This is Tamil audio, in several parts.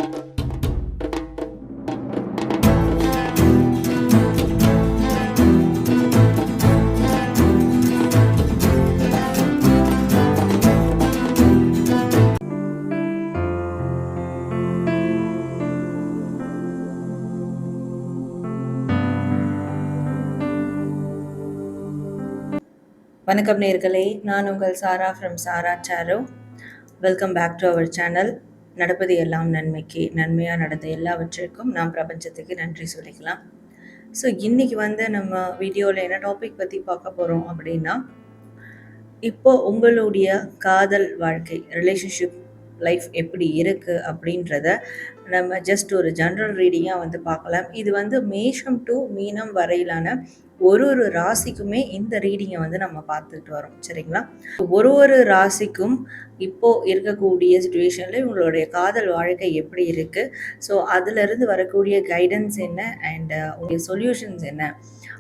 வணக்கம் நேர்களே, நான் உங்கள் சாரா ஃப்ரம் சாரா சாரோ. Welcome back to our channel. நடப்பது எல்லாம் நன்மைக்கு, நன்மையாக நடந்த எல்லாவற்றிற்கும் நாம் பிரபஞ்சத்துக்கு நன்றி சொல்லிக்கலாம். ஸோ இன்றைக்கி நம்ம வீடியோவில் என்ன டாபிக் பற்றி பார்க்க போகிறோம் அப்படின்னா, இப்போது உங்களுடைய காதல் வாழ்க்கை, ரிலேஷன்ஷிப் லைஃப் எப்படி இருக்குது அப்படின்றத நம்ம ஜஸ்ட் ஒரு ஜென்ரல் ரீடிங்காக பார்க்கலாம். இது மேஷம் டு மீனம் வரையிலான ஒரு ராசிக்குமே இந்த ரீடிங்கை நம்ம பார்த்துட்டு வரோம். சரிங்களா? ஒரு ராசிக்கும் இப்போது இருக்கக்கூடிய சுச்சுவேஷனில் உங்களுடைய காதல் வாழ்க்கை எப்படி இருக்குது, ஸோ அதிலிருந்து வரக்கூடிய கைடன்ஸ் என்ன அண்ட் உங்களுடைய சொல்யூஷன்ஸ் என்ன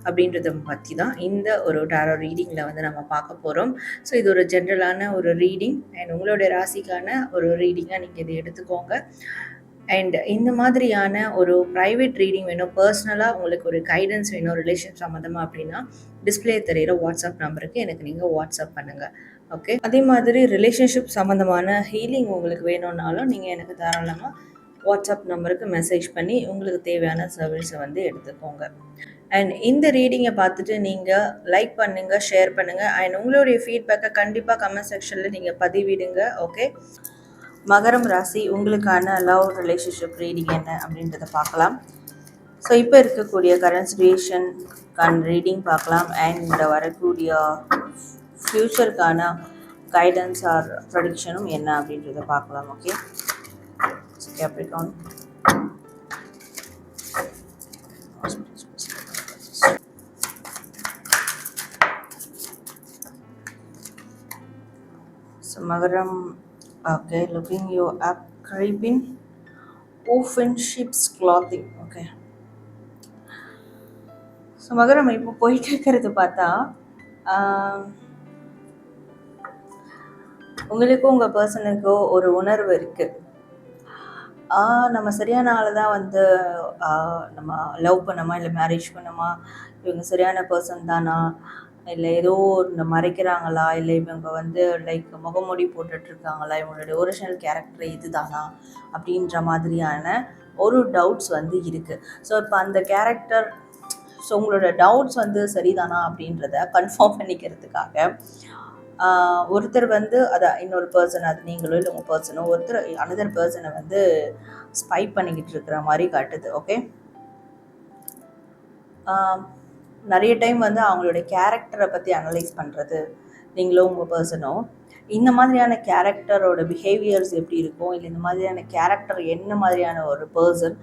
அப்படின்றத பற்றி தான் இந்த ஒரு டாரோ ரீடிங்கில் நம்ம பார்க்க போகிறோம். ஸோ இது ஒரு ஜென்ரலான ஒரு ரீடிங் அண்ட் உங்களுடைய ராசிக்கான ஒரு ரீடிங்காக நீங்கள் இதை எடுத்துக்கோங்க. அண்ட் இந்த மாதிரியான ஒரு ப்ரைவேட் ரீடிங் வேணும், பர்சனலாக உங்களுக்கு ஒரு கைடன்ஸ் வேணும் ரிலேஷன் சம்மந்தமாக அப்படின்னா டிஸ்பிளே தெரிகிற வாட்ஸ்அப் நம்பருக்கு எனக்கு நீங்கள் வாட்ஸ்அப் பண்ணுங்கள். ஓகே, அதே மாதிரி ரிலேஷன்ஷிப் சம்மந்தமான ஹீலிங் உங்களுக்கு வேணும்னாலும் நீங்கள் எனக்கு தாராளமாக வாட்ஸ்அப் நம்பருக்கு மெசேஜ் பண்ணி உங்களுக்கு தேவையான சர்வீஸை எடுத்துக்கோங்க. அண்ட் இந்த ரீடிங்கை பார்த்துட்டு நீங்கள் லைக் பண்ணுங்கள், ஷேர் பண்ணுங்கள் அண்ட் உங்களுடைய ஃபீட்பேக்கை கண்டிப்பாக கமெண்ட் செக்ஷனில் நீங்கள் பதிவிடுங்க. ஓகே, மகரம் ராசி உங்களுக்கான லவ் ரிலேஷன்ஷிப் ரீடிங் என்ன அப்படின்றத பார்க்கலாம். ஸோ இப்போ இருக்கக்கூடிய கரண்ட் சிச்சுவேஷனுக்கான ரீடிங் பார்க்கலாம் அண்ட் வரக்கூடிய ஃப்யூச்சருக்கான கைடன்ஸ் ஆர் ப்ரெடிக்ஷனும் என்ன அப்படின்றத பார்க்கலாம். ஓகே, கேப்ரிகான் மகரம். Okay, looking you up, Caribbean, open ships clothing. Okay, so மகரம் இப்போ போயிட்டு இருக்கிறது பார்த்தா உங்களுக்கும் உங்கள் பர்சனுக்கோ ஒரு உணர்வு இருக்குது. நம்ம சரியான ஆளை தான் நம்ம லவ் பண்ணோமா இல்லை மேரேஜ் பண்ணோமா, இவங்க சரியான பர்சன் தானா, இல்லை ஏதோ ஒன்று மறைக்கிறாங்களா, இல்லை இவங்க லைக் முகமூடி போட்டுட்ருக்காங்களா, இவங்களுடைய ஒரிஜினல் கேரக்டர் இது தானா அப்படின்ற மாதிரியான ஒரு டவுட்ஸ் இருக்குது. ஸோ இப்போ அந்த கேரக்டர், ஸோ உங்களோட டவுட்ஸ் சரிதானா அப்படின்றத கன்ஃபார்ம் பண்ணிக்கிறதுக்காக ஒருத்தர் அதை இன்னொரு பர்சன், அது நீங்களோ இல்லை உங்கள் பர்சனோ ஒருத்தர் அனதர் பர்சனை ஸ்பை பண்ணிக்கிட்டு இருக்கிற மாதிரி காட்டுது. ஓகே, நிறைய டைம் அவங்களுடைய கேரக்டரை பற்றி அனலைஸ் பண்ணுறது நீங்களும் உங்கள் பர்சனோ, இந்த மாதிரியான கேரக்டரோட பிஹேவியர்ஸ் எப்படி இருக்கும், இல்லை இந்த மாதிரியான கேரக்டர் என்ன மாதிரியான ஒரு பர்சன்,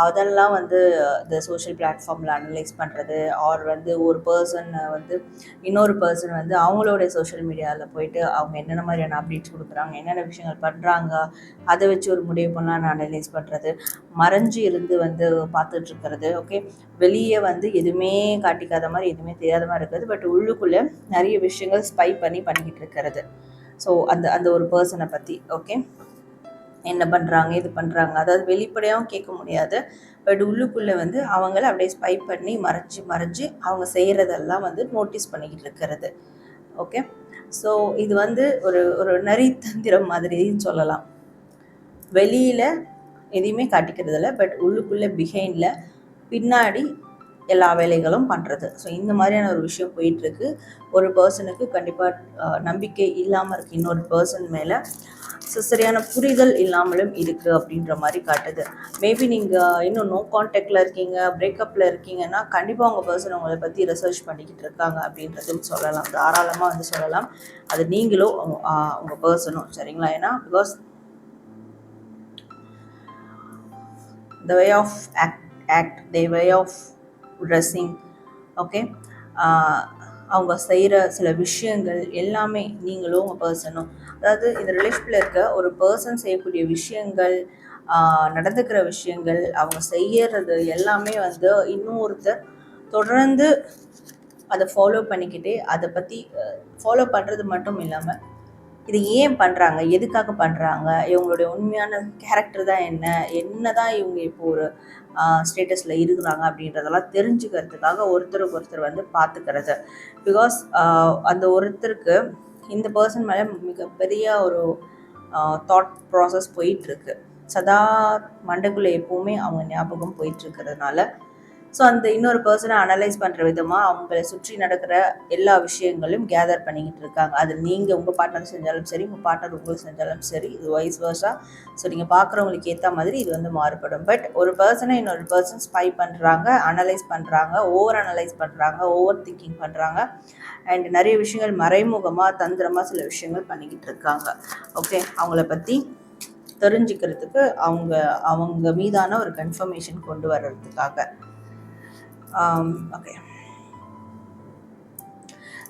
அதெல்லாம் இந்த சோஷியல் பிளாட்ஃபார்மில் அனலைஸ் பண்ணுறது. ஆர் ஒரு பர்சன் இன்னொரு பர்சன் அவங்களோட சோஷியல் மீடியாவில் போயிட்டு அவங்க என்னென்ன மாதிரியான அப்டேட்ஸ் கொடுக்குறாங்க, என்னென்ன விஷயங்கள் பண்ணுறாங்க, அதை வச்சு ஒரு முடிவு பண்ணலான்னு அனலைஸ் பண்ணுறது. மறைஞ்சு இருந்து பார்த்துட்ருக்கிறது. ஓகே, வெளியே எதுவுமே காட்டிக்காத மாதிரி, எதுவுமே தெரியாத மாதிரி இருக்கிறது, பட் உள்ளுக்குள்ளே நிறைய விஷயங்கள் ஸ்பை பண்ணிக்கிட்டு இருக்கிறது. ஸோ அந்த ஒரு பர்சனை பற்றி. ஓகே, என்ன பண்ணுறாங்க, இது பண்ணுறாங்க, அதாவது வெளிப்படையாகவும் கேட்க முடியாது, பட் உள்ளுக்குள்ளே அவங்கள அப்படியே ஸ்பை பண்ணி மறைஞ்சு அவங்க செய்கிறதெல்லாம் நோட்டீஸ் பண்ணிக்கிட்டு இருக்கிறது. ஓகே, ஸோ இது ஒரு நரித்தந்திரம் மாதிரின்னு சொல்லலாம். வெளியில் எதையுமே காட்டிக்கிறதில்ல, பட் உள்ளுக்குள்ளே பிஹைண்டில் பின்னாடி எல்லா வேலைகளும் பண்ணுறது. ஸோ இந்த மாதிரியான ஒரு விஷயம் போயிட்டுருக்கு. ஒரு பர்சனுக்கு கண்டிப்பாக நம்பிக்கை இல்லாமல் இருக்குது இன்னொரு பர்சன் மேலே. ஸோ சரியான புரிதல் இல்லாமலும் இருக்குது அப்படின்ற மாதிரி காட்டுது. மேபி நீங்கள் இன்னும் நோ கான்டாக்டில் இருக்கீங்க, பிரேக்கப்பில் இருக்கீங்கன்னா கண்டிப்பாக உங்கள் பர்சன் உங்களை பற்றி ரிசர்ச் பண்ணிக்கிட்டு இருக்காங்க அப்படின்றதும் சொல்லலாம், தாராளமாக சொல்லலாம். அது நீங்களும் உங்கள் பர்சனும். சரிங்களா? ஏன்னா because the way of act, the way of dressing, okay, அவங்க செய்கிற சில விஷயங்கள் எல்லாமே நீங்களும் உங்கள் பர்சனும், அதாவது இந்த ரிலேஷன்ஷிப்பில் இருக்க ஒரு பர்சன் செய்யக்கூடிய விஷயங்கள், நடந்துக்கிற விஷயங்கள், அவங்க செய்கிறது எல்லாமே இன்னொருத்தர் தொடர்ந்து அதை ஃபாலோ பண்ணிக்கிட்டே அதை பற்றி ஃபாலோ பண்ணுறது மட்டும் இல்லாமல் இது ஏன் பண்ணுறாங்க, எதுக்காக பண்ணுறாங்க, இவங்களுடைய உண்மையான கேரக்டர் தான் என்ன தான் இவங்க இப்போ ஒரு ஸ்டேட்டஸில் இருக்கிறாங்க அப்படின்றதெல்லாம் தெரிஞ்சுக்கிறதுக்காக ஒருத்தருக்கு ஒருத்தர் வந்து பார்த்துக்கிறது. பிகாஸ் அந்த ஒருத்தருக்கு இந்த பர்சன் மேலே மிகப்பெரிய ஒரு தாட் ப்ராசஸ் போயிட்டுருக்கு. சதா மண்டைக்குள்ளே எப்போவுமே அவங்க ஞாபகம் போயிட்டுருக்கிறதுனால ஸோ அந்த இன்னொரு பர்சனை அனலைஸ் பண்ணுற விதமாக அவங்கள சுற்றி நடக்கிற எல்லா விஷயங்களையும் கேதர் பண்ணிக்கிட்டு இருக்காங்க. அது நீங்கள் உங்கள் பார்ட்னர் செஞ்சாலும் சரி, உங்கள் பார்ட்னர் உங்களுக்கு செஞ்சாலும் சரி, இது வைஸ் வர்ஸா. ஸோ நீங்கள் பார்க்குறவங்களுக்கு ஏற்ற மாதிரி இது வந்து மாறுபடும். பட் ஒரு பர்சனை இன்னொரு பர்சன் ஸ்பை பண்ணுறாங்க, அனலைஸ் பண்ணுறாங்க, ஓவர் அனலைஸ் பண்ணுறாங்க, ஓவர் திங்கிங் பண்ணுறாங்க. அண்ட் நிறைய விஷயங்கள் மறைமுகமாக தந்திரமாக சில விஷயங்கள் பண்ணிக்கிட்டு இருக்காங்க. ஓகே, அவங்கள பற்றி தெரிஞ்சுக்கிறதுக்கு அவங்க மீதான ஒரு கன்ஃபர்மேஷன் கொண்டு வர்றதுக்காக. ஓகே,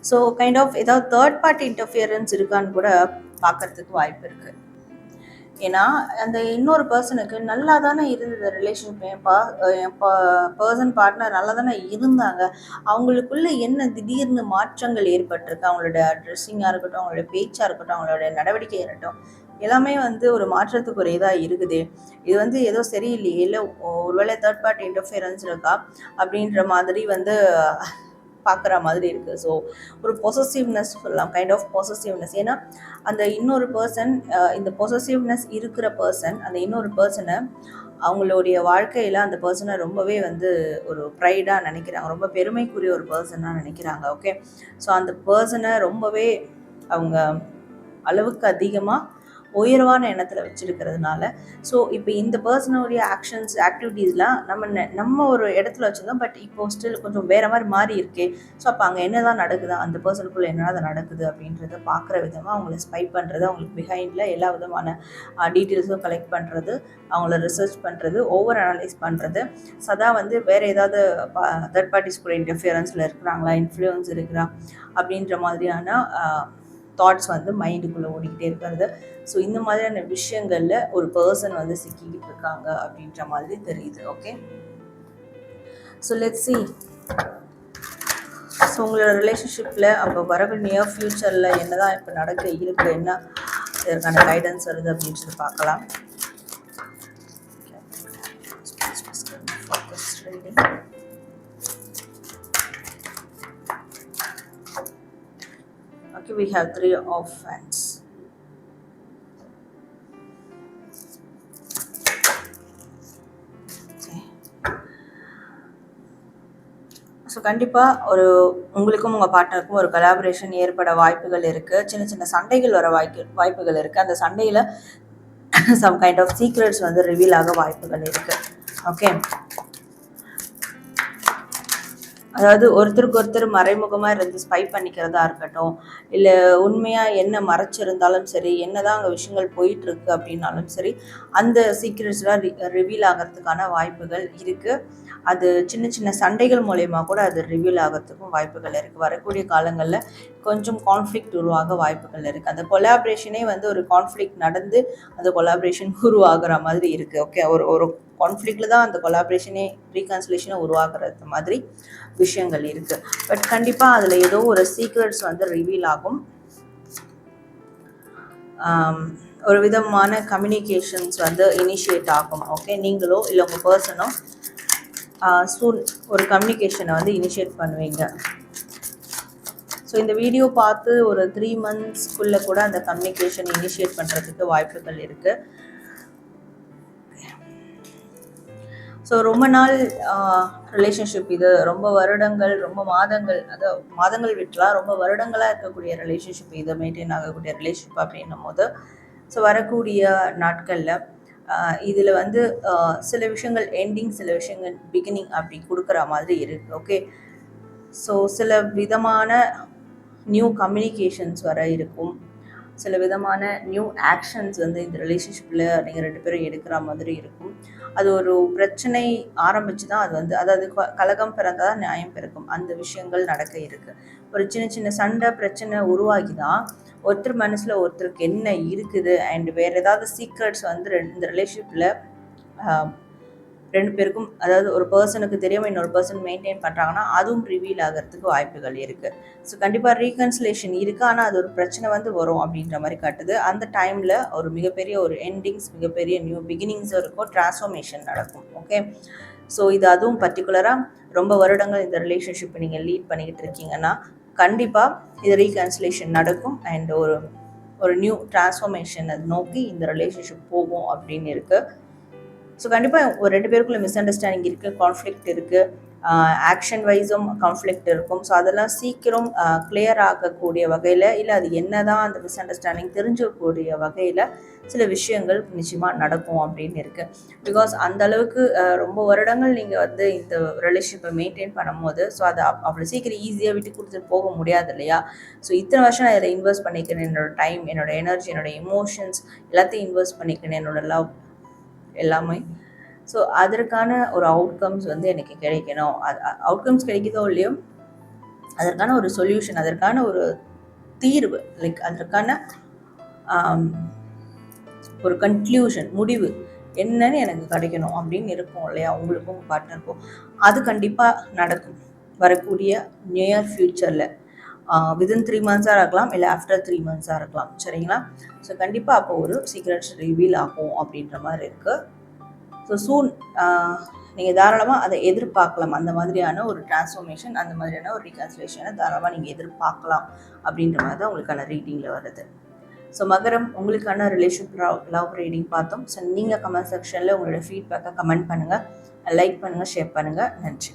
ஸோ கைண்ட் ஆஃப் ஏதாவது தேர்ட் பார்ட்டி இன்டர்ஃபியரன்ஸ் இருக்கான்னு கூட பார்க்கறதுக்கு வாய்ப்பு இருக்குது. ஏன்னா அந்த இன்னொரு பர்சனுக்கு நல்லா தானே இருந்தது ரிலேஷன்ஷிப், என் பர்சன் பார்ட்னர் நல்லா தானே இருந்தாங்க, அவங்களுக்குள்ள என்ன திடீர்னு மாற்றங்கள் ஏற்பட்டிருக்கு, அவங்களோட ட்ரெஸ்ஸிங்காக இருக்கட்டும், அவங்களோட பேச்சாக இருக்கட்டும், அவங்களோட நடவடிக்கையாக இருக்கட்டும், எல்லாமே வந்து ஒரு மாற்றத்துக்கு ஒரு இதாக இருக்குது. இது வந்து ஏதோ சரியில்லையே, இல்லை ஒருவேளை தேர்ட் பார்ட்டி இன்டர்ஃபியரன்ஸ் இருக்கா அப்படின்ற மாதிரி வந்து பார்க்குற மாதிரி இருக்குது. ஸோ ஒரு பொசசிவ்னஸ் சொல்லலாம், கைண்ட் ஆஃப் பொசசிவ்னஸ். ஏன்னா அந்த இன்னொரு பர்சன், இந்த பொசசிவ்னஸ் இருக்கிற பர்சன் அந்த இன்னொரு பர்சனை அவங்களுடைய வாழ்க்கையில் அந்த பர்சனை ரொம்பவே வந்து ஒரு ப்ரைடாக நினைக்கிறாங்க, ரொம்ப பெருமைக்குரிய ஒரு பர்சனாக நினைக்கிறாங்க. ஓகே, ஸோ அந்த பர்சனை ரொம்பவே அவங்க அளவுக்கு அதிகமாக உயர்வான எண்ணத்தில் வச்சுருக்கிறதுனால ஸோ இப்போ இந்த பர்சனுடைய ஆக்டிவிட்டீஸ்லாம் நம்ம ஒரு இடத்துல வச்சுருந்தோம். பட் இப்போ ஸ்டில் கொஞ்சம் வேறு மாதிரி மாறி இருக்கே. ஸோ அப்போ அங்கே என்ன தான் நடக்குதா, அந்த பர்சனுக்குள்ளே என்ன தான் நடக்குது அப்படின்றத பார்க்குற விதமாக அவங்கள ஸ்பை பண்ணுறது, அவங்களுக்கு பிஹைண்டில் எல்லா விதமான டீட்டெயில்ஸும் கலெக்ட் பண்ணுறது, அவங்கள ரிசர்ச் பண்ணுறது, ஓவர் அனலைஸ் பண்ணுறது, சதா வந்து வேறு ஏதாவது தேர்ட் பார்ட்டிஸ் கூட இன்டர்ஃபியரன்ஸில் இருக்கிறாங்களா, இன்ஃப்ளூயன்ஸ் இருக்கிறா அப்படின்ற மாதிரியான தாட்ஸ் வந்து மைண்டுக்குள்ளே ஓடிக்கிட்டே இருக்கிறது. ஸோ இந்த மாதிரியான விஷயங்களில் ஒரு பர்சன் வந்து சிக்கிக்கிட்டு இருக்காங்க அப்படின்ற மாதிரி தெரியுது. Okay, so let's see. So உங்களோட ரிலேஷன்ஷிப்பில் அப்போ வரக்கூடிய நியர் ஃப்யூச்சரில் என்ன தான் இப்போ நடக்க இருக்குது, என்ன இதற்கான கைடன்ஸ் வருது அப்படின்றது பார்க்கலாம். Okay, we have 3 of Wands. So கண்டிப்பாக உங்களுக்கும் உங்கள் பார்ட்னருக்கும் ஒரு கொலாபரேஷன் ஏற்பட வாய்ப்புகள் இருக்குது. சின்ன சின்ன சண்டைகள் வர வாய்ப்புகள் இருக்குது. அந்த சண்டையில் சம் கைண்ட் ஆஃப் சீக்ரெட்ஸ் வந்து ரிவீல் ஆக வாய்ப்புகள் இருக்குது. ஓகே, அதாவது ஒருத்தருக்கு ஒருத்தர் மறைமுகமாக இருந்து ஸ்பை பண்ணிக்கிறதா இருக்கட்டும், இல்லை உண்மையாக என்ன மறைச்சிருந்தாலும் சரி, என்ன தான் அங்கே விஷயங்கள் போயிட்டுருக்கு அப்படின்னாலும் சரி, அந்த சீக்ரெட்ஸ்லாம் ரிவீல் ஆகிறதுக்கான வாய்ப்புகள் இருக்குது. அது சின்ன சின்ன சண்டைகள் மூலயமா கூட அது ரிவீல் ஆகிறதுக்கும் வாய்ப்புகள் இருக்குது. வரக்கூடிய காலங்களில் கொஞ்சம் கான்ஃப்ளிக்ட் உருவாக வாய்ப்புகள் இருக்குது. அந்த கொலாபரேஷனே வந்து ஒரு கான்ஃப்ளிக்ட் நடந்து அந்த கொலாபரேஷன் உருவாகிற மாதிரி இருக்குது. ஓகே, ஒரு கான்ஃப்ளிக்டில் தான் அந்த கொலாபரேஷனே ரீகன்சிலேஷனை உருவாக்குறது மாதிரி விஷயங்கள் இருக்குது. பட் கண்டிப்பாக அதில் ஏதோ ஒரு சீக்ரெட்ஸ் வந்து ரிவீல் ஆகும். ஒரு விதமான கம்யூனிகேஷன்ஸ் வந்து இனிஷியேட் ஆகும். ஓகே, நீங்களோ இல்லை உங்கள் பர்சனோ சூன் ஒரு கம்யூனிகேஷனை வந்து இனிஷியேட் பண்ணுவீங்க. ஸோ இந்த வீடியோ பார்த்து ஒரு 3 monthsக்குள்ளே கூட அந்த கம்யூனிகேஷன் இனிஷியேட் பண்ணுறதுக்கு வாய்ப்புகள் இருக்குது. ஸோ ரொம்ப நாள் ரிலேஷன்ஷிப், இது ரொம்ப வருடங்கள், ரொம்ப மாதங்கள், அதாவது மாதங்கள் விட்டுலாம் ரொம்ப வருடங்களாக இருக்கக்கூடிய ரிலேஷன்ஷிப், இதை மெயின்டைன் ஆகக்கூடிய ரிலேஷன்ஷிப் அப்படின்னும் போது ஸோ வரக்கூடிய நாட்களில் இதில் வந்து சில விஷயங்கள் எண்டிங், சில விஷயங்கள் பிகினிங் அப்படி கொடுக்குற மாதிரி இருக்குது. ஓகே, ஸோ சில விதமான நியூ கம்யூனிகேஷன்ஸ் வர இருக்கும், சில விதமான நியூ ஆக்ஷன்ஸ் வந்து இந்த ரிலேஷன்ஷிப்பில் நீங்கள் 2 பேரும் எடுக்கிற மாதிரி இருக்கும். அது ஒரு பிரச்சனை ஆரம்பித்து தான் அது வந்து, அதாவது கலகம் பிறந்தால் நியாயம் பிறக்கும், அந்த விஷயங்கள் நடக்க இருக்குது. ஒரு சின்ன சின்ன சண்டை பிரச்சனை உருவாகி தான் ஒருத்தர் மனசில் ஒருத்தருக்கு என்ன இருக்குது அண்ட் வேறு ஏதாவது சீக்ரெட்ஸ் வந்து இந்த ரிலேஷன்ஷிப்பில் 2 பேருக்கும், அதாவது ஒரு பர்சனுக்கு தெரியாம இன்னொரு பர்சன் மெயின்டெயின் பண்ணுறாங்கன்னா அதுவும் ரிவீல் ஆகிறதுக்கு வாய்ப்புகள் இருக்குது. ஸோ கண்டிப்பாக ரீகன்சிலேஷன் இருக்குது, ஆனால் அது ஒரு பிரச்சனை வந்து வரும் அப்படின்ற மாதிரி காட்டுது. அந்த டைமில் ஒரு மிகப்பெரிய ஒரு எண்டிங்ஸ், மிகப்பெரிய நியூ பிகினிங்ஸும் இருக்கும், டிரான்ஸ்ஃபர்மேஷன் நடக்கும். ஓகே, ஸோ இது அதுவும் பர்டிகுலராக ரொம்ப வருடங்கள் இந்த ரிலேஷன்ஷிப்பை நீங்கள் லீட் பண்ணிக்கிட்டு இருக்கீங்கன்னா கண்டிப்பாக இது ரீகன்சிலேஷன் நடக்கும் அண்ட் ஒரு நியூ டிரான்ஸ்ஃபர்மேஷன் அது நோக்கி இந்த ரிலேஷன்ஷிப் போகும் அப்படின்னு இருக்குது. ஸோ கண்டிப்பாக ஒரு 2 பேருக்குள்ள மிஸ் அண்டர்ஸ்டாண்டிங் இருக்குது, கான்ஃப்ளிக்ட் இருக்குது, ஆக்ஷன் வைஸும் கான்ஃப்ளிக்ட் இருக்கும். ஸோ அதெல்லாம் சீக்கிரம் கிளியர் ஆகக்கூடிய வகையில், இல்லை அது என்ன தான் அந்த மிஸ் அண்டர்ஸ்டாண்டிங் தெரிஞ்சக்கூடிய வகையில் சில விஷயங்கள் நிச்சயமாக நடக்கும் அப்படின்னு இருக்குது. பிகாஸ் அந்த அளவுக்கு ரொம்ப வருடங்கள் நீங்கள் வந்து இந்த ரிலேஷன்ஷிப்பை மெயின்டைன் பண்ணும்போது, ஸோ அதை அவ்வளோ சீக்கிரம் ஈஸியாக விட்டு கொடுத்துட்டு போக முடியாது இல்லையா? ஸோ இத்தனை வருஷம் நான் இதில் இன்வெஸ்ட் பண்ணிக்கிறேன், என்னோட டைம், என்னோட எனர்ஜி, என்னோட எமோஷன்ஸ் எல்லாத்தையும் இன்வெஸ்ட் பண்ணிக்கிறேன், என்னோட லவ் எல்லாமே. ஸோ அதற்கான ஒரு அவுட்கம்ஸ் வந்து எனக்கு கிடைக்கணும். அவுட்கம்ஸ் கிடைக்குதோ இல்லையோ, அதற்கான ஒரு சொல்யூஷன், அதற்கான ஒரு தீர்வு, லைக் அதற்கான ஒரு கன்க்ளூஷன், முடிவு என்னன்னு எனக்கு கிடைக்கணும் அப்படின்னு இருக்கும் இல்லையா, உங்களுக்கும் பார்ட்னருக்கும். அது கண்டிப்பாக நடக்கும் வரக்கூடிய நியர் ஃப்யூச்சரில். வித்தின் 3 மந்த்ஸாக இருக்கலாம், இல்லை ஆஃப்டர் 3 மந்த்ஸாக இருக்கலாம். சரிங்களா? ஸோ கண்டிப்பாக அப்போ ஒரு சீக்ரெட்ஸ் ரிவீல் ஆகும் அப்படின்ற மாதிரி இருக்குது. ஸோ சூன் நீங்கள் தாராளமாக அதை எதிர்பார்க்கலாம். அந்த மாதிரியான ஒரு டிரான்ஸ்ஃபர்மேஷன், அந்த மாதிரியான ஒரு ரீகன்சிலேஷனை தாராளமாக நீங்கள் எதிர்பார்க்கலாம் அப்படின்ற மாதிரி தான் உங்களுக்கான ரீடிங்கில் வருது. ஸோ மகரம், உங்களுக்கான ரிலேஷன்ஷிப் லவ் ரீடிங் பார்த்தோம். ஸோ நீங்கள் கமெண்ட் செக்ஷனில் உங்களோட ஃபீட்பேக்கை கமெண்ட் பண்ணுங்கள், லைக் பண்ணுங்கள், ஷேர் பண்ணுங்கள். நன்றி.